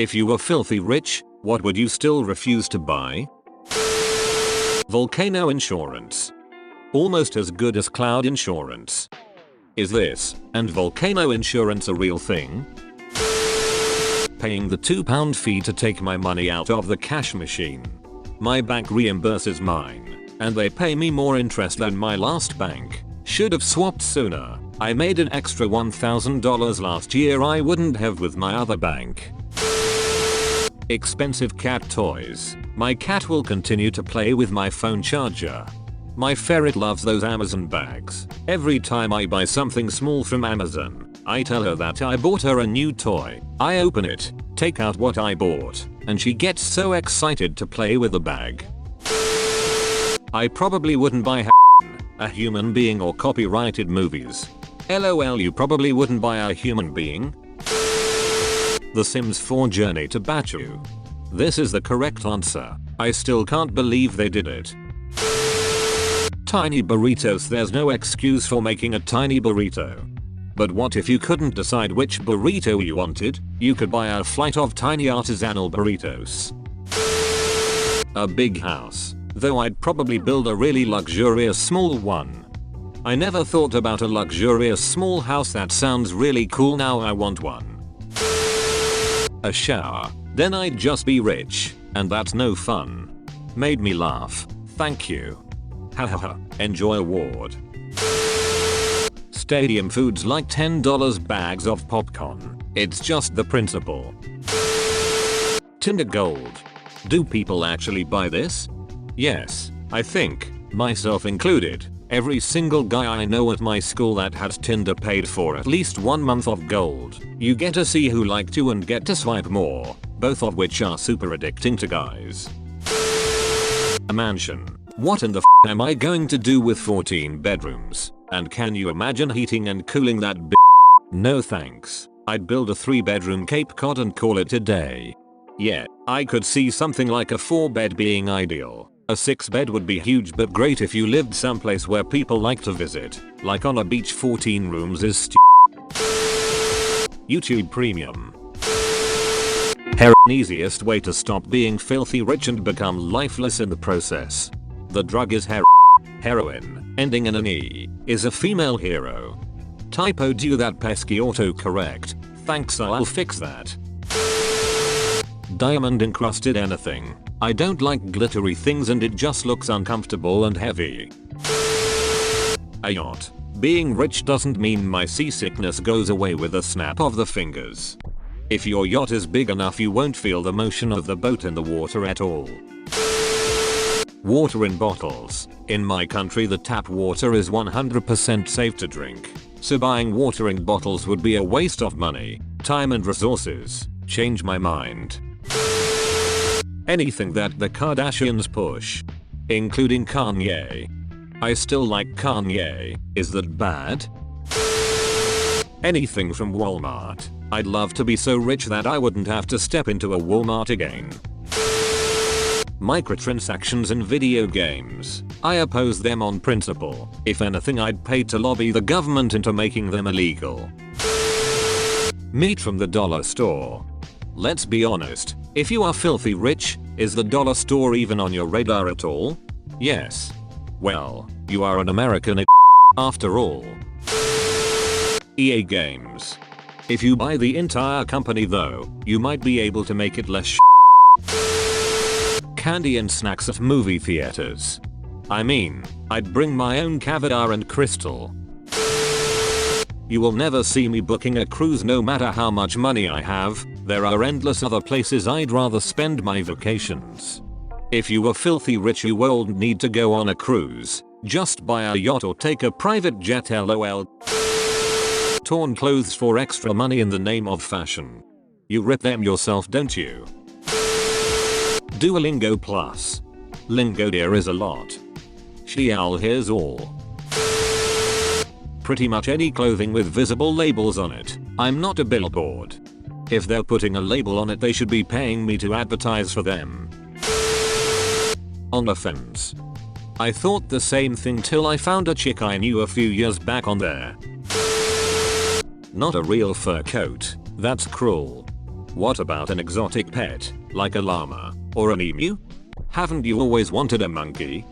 If you were filthy rich, what would you still refuse to buy? Volcano insurance. Almost as good as cloud insurance. Is this and volcano insurance a real thing? Paying the £2 fee to take my money out of the cash machine. My bank reimburses mine, and they pay me more interest than my last bank. Should have swapped sooner. I made an extra $1,000 last year I wouldn't have with my other bank. Expensive cat toys. My cat will continue to play with my phone charger. My ferret loves those Amazon bags. Every time I buy something small from Amazon, I tell her that I bought her a new toy. I open it, take out what I bought, and she gets so excited to play with the bag. I probably wouldn't buy a human being or copyrighted movies. LOL, you probably wouldn't buy a human being? The Sims 4 Journey to Batuu. This is the correct answer. I still can't believe they did it. Tiny burritos. There's no excuse for making a tiny burrito. But what if you couldn't decide which burrito you wanted? You could buy a flight of tiny artisanal burritos. A big house. Though I'd probably build a really luxurious small one. I never thought about a luxurious small house. That sounds really cool. Now I want one. A shower. Then I'd just be rich. And that's no fun. Made me laugh. Thank you. Hahaha. Enjoy award. Stadium foods like $10 bags of popcorn. It's just the principle. Tinder Gold. Do people actually buy this? Yes, I think, myself included, every single guy I know at my school that has Tinder paid for at least 1 month of gold. You get to see who liked you and get to swipe more, both of which are super addicting to guys. A mansion. What in the f am I going to do with 14 bedrooms? And can you imagine heating and cooling that b***? No thanks. I'd build a 3-bedroom Cape Cod and call it a day. Yeah, I could see something like a 4-bed being ideal. A 6-bed would be huge but great if you lived someplace where people like to visit. Like on a beach. 14 rooms is YouTube Premium. Easiest way to stop being filthy rich and become lifeless in the process. The drug is heroin, ending in an E, is a female hero. Typoed you that pesky autocorrect. Thanks, I'll fix that. Diamond encrusted anything. I don't like glittery things and it just looks uncomfortable and heavy. A yacht. Being rich doesn't mean my seasickness goes away with a snap of the fingers. If your yacht is big enough you won't feel the motion of the boat in the water at all. Water in bottles. In my country the tap water is 100% safe to drink. So buying water in bottles would be a waste of money, time and resources. Change my mind. Anything that the Kardashians push. Including Kanye. I still like Kanye. Is that bad? Anything from Walmart. I'd love to be so rich that I wouldn't have to step into a Walmart again. Microtransactions in video games. I oppose them on principle. If anything I'd pay to lobby the government into making them illegal. Meat from the dollar store. Let's be honest, if you are filthy rich, is the dollar store even on your radar at all? Yes. Well, you are an American after all. EA Games. If you buy the entire company though, you might be able to make it less Candy and snacks at movie theaters. I mean, I'd bring my own caviar and crystal. You will never see me booking a cruise no matter how much money I have. There are endless other places I'd rather spend my vacations. If you were filthy rich you won't need to go on a cruise. Just buy a yacht or take a private jet. LOL. Torn clothes for extra money in the name of fashion. You rip them yourself, don't you? Duolingo Plus. Lingo dear is a lot. Shial here's all. Pretty much any clothing with visible labels on it. I'm not a billboard. If they're putting a label on it they should be paying me to advertise for them. On the fence. I thought the same thing till I found a chick I knew a few years back on there. Not a real fur coat. That's cruel. What about an exotic pet, like a llama, or an emu? Haven't you always wanted a monkey?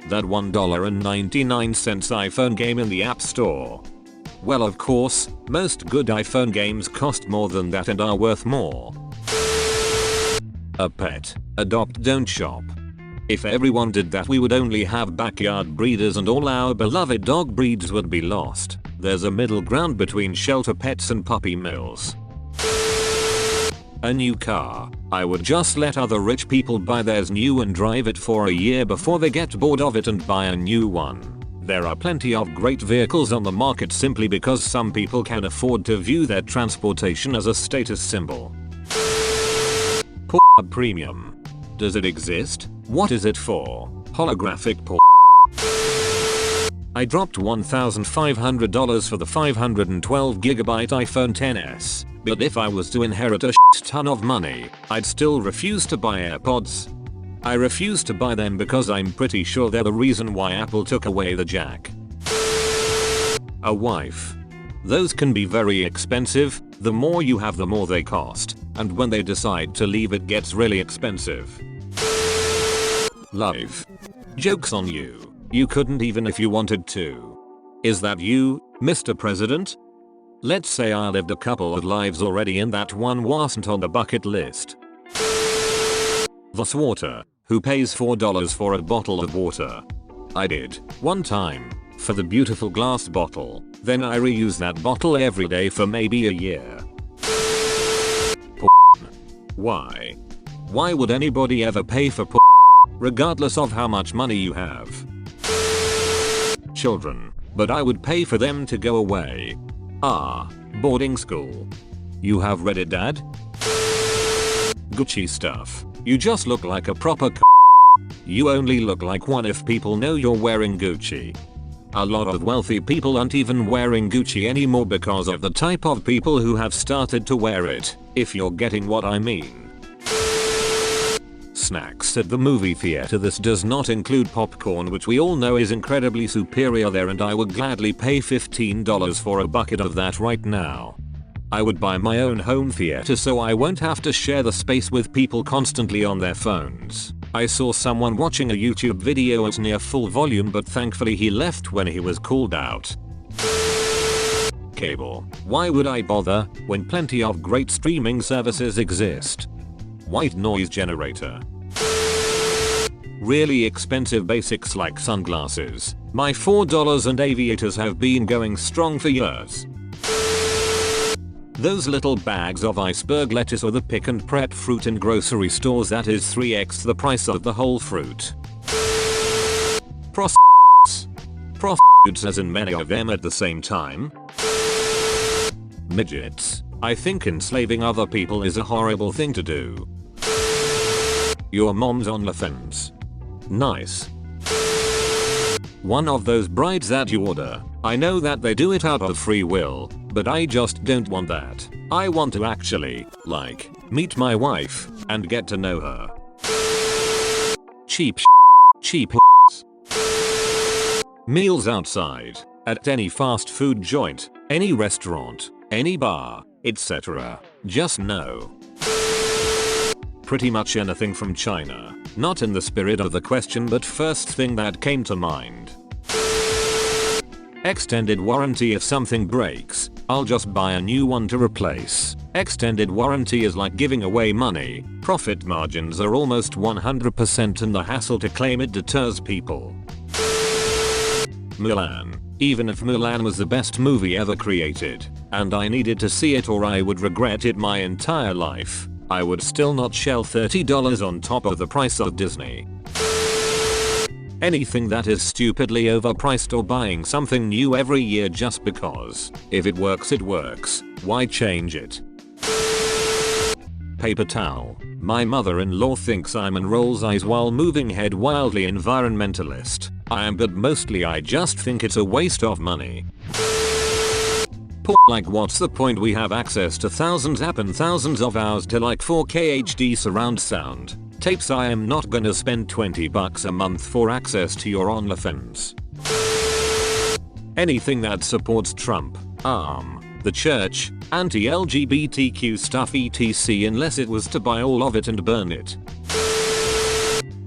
That $1.99 iPhone game in the App Store. Well, of course, most good iPhone games cost more than that and are worth more. A pet. Adopt, don't shop. If everyone did that, we would only have backyard breeders and all our beloved dog breeds would be lost. There's a middle ground between shelter pets and puppy mills. A new car. I would just let other rich people buy theirs new and drive it for a year before they get bored of it and buy a new one. There are plenty of great vehicles on the market simply because some people can afford to view their transportation as a status symbol. Porn Premium. Does it exist? What is it for? Holographic porn. I dropped $1,500 for the 512GB iPhone XS, but if I was to inherit a shit ton of money, I'd still refuse to buy AirPods. I refuse to buy them because I'm pretty sure they're the reason why Apple took away the jack. A wife. Those can be very expensive. The more you have, the more they cost, and when they decide to leave, it gets really expensive. Life. Joke's on you. You couldn't even if you wanted to. Is that you, Mr. President? Let's say I lived a couple of lives already and that one wasn't on the bucket list. This water. Who pays $4 for a bottle of water? I did, one time, for the beautiful glass bottle. Then I reuse that bottle every day for maybe a year. Porn. Why? Why would anybody ever pay for porn, regardless of how much money you have? Children. But I would pay for them to go away. Boarding school. You have Reddit, dad? Gucci stuff. You just look like a proper You only look like one if people know you're wearing Gucci. A lot of wealthy people aren't even wearing Gucci anymore because of the type of people who have started to wear it, if you're getting what I mean. Snacks at the movie theater. This does not include popcorn, which we all know is incredibly superior there, and I would gladly pay $15 for a bucket of that right now. I would buy my own home theater so I won't have to share the space with people constantly on their phones. I saw someone watching a YouTube video at near full volume, but thankfully he left when he was called out. Cable. Why would I bother when plenty of great streaming services exist? White noise generator. Really expensive basics like sunglasses. My $4 and aviators have been going strong for years. Those little bags of iceberg lettuce or the pick and prep fruit in grocery stores, that is 3x the price of the whole fruit. Prostitutes, as in many of them at the same time. Midgets. I think enslaving other people is a horrible thing to do. Your mom's on the fence. Nice. One of those brides that you order. I know that they do it out of free will, but I just don't want that. I want to actually, like, meet my wife and get to know her. Cheap meals outside, at any fast food joint, any restaurant, any bar, etc. Just no. Pretty much anything from China. Not in the spirit of the question, but first thing that came to mind. Extended warranty. If something breaks, I'll just buy a new one to replace. Extended warranty is like giving away money. Profit margins are almost 100% and the hassle to claim it deters people. Mulan. Even if Mulan was the best movie ever created, and I needed to see it or I would regret it my entire life, I would still not shell $30 on top of the price of Disney. Anything that is stupidly overpriced or buying something new every year just because. If it works, it works. Why change it? Paper towel. My mother-in-law thinks I'm and rolls eyes while moving head wildly environmentalist. I am, but mostly I just think it's a waste of money. Like, what's the point? We have access to thousands app and thousands of hours to like 4K HD surround sound tapes. I am not gonna spend $20 a month for access to your OnlyFans. Anything that supports Trump. the church, anti-LGBTQ stuff etc unless it was to buy all of it and burn it.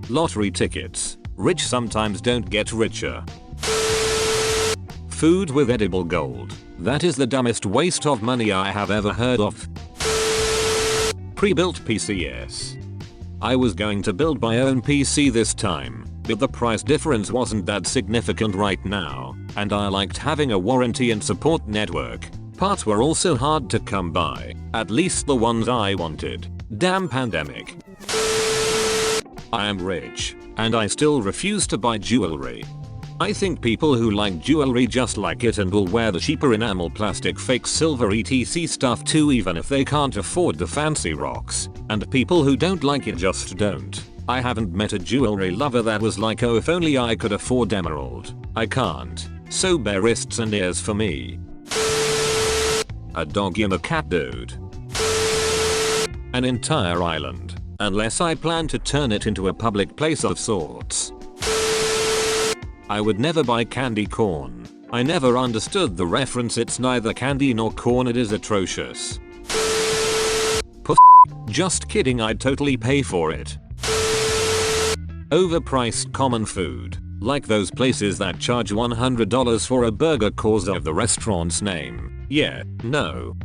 Lottery tickets. Rich sometimes don't get richer. Food with edible gold. That is the dumbest waste of money I have ever heard of. Pre-built PCs. I was going to build my own PC this time, but the price difference wasn't that significant right now, and I liked having a warranty and support network. Parts were also hard to come by, at least the ones I wanted. Damn pandemic. I am rich, and I still refuse to buy jewelry. I think people who like jewelry just like it and will wear the cheaper enamel, plastic, fake silver etc stuff too even if they can't afford the fancy rocks, and people who don't like it just don't. I haven't met a jewelry lover that was like, oh if only I could afford emerald. I can't, so bare wrists and ears for me. A dog in a cat dude. An entire island, unless I plan to turn it into a public place of sorts. I would never buy candy corn. I never understood the reference, it's neither candy nor corn, it is atrocious. Just kidding, I'd totally pay for it. Overpriced common food. Like those places that charge $100 for a burger cause of the restaurant's name. Yeah, no.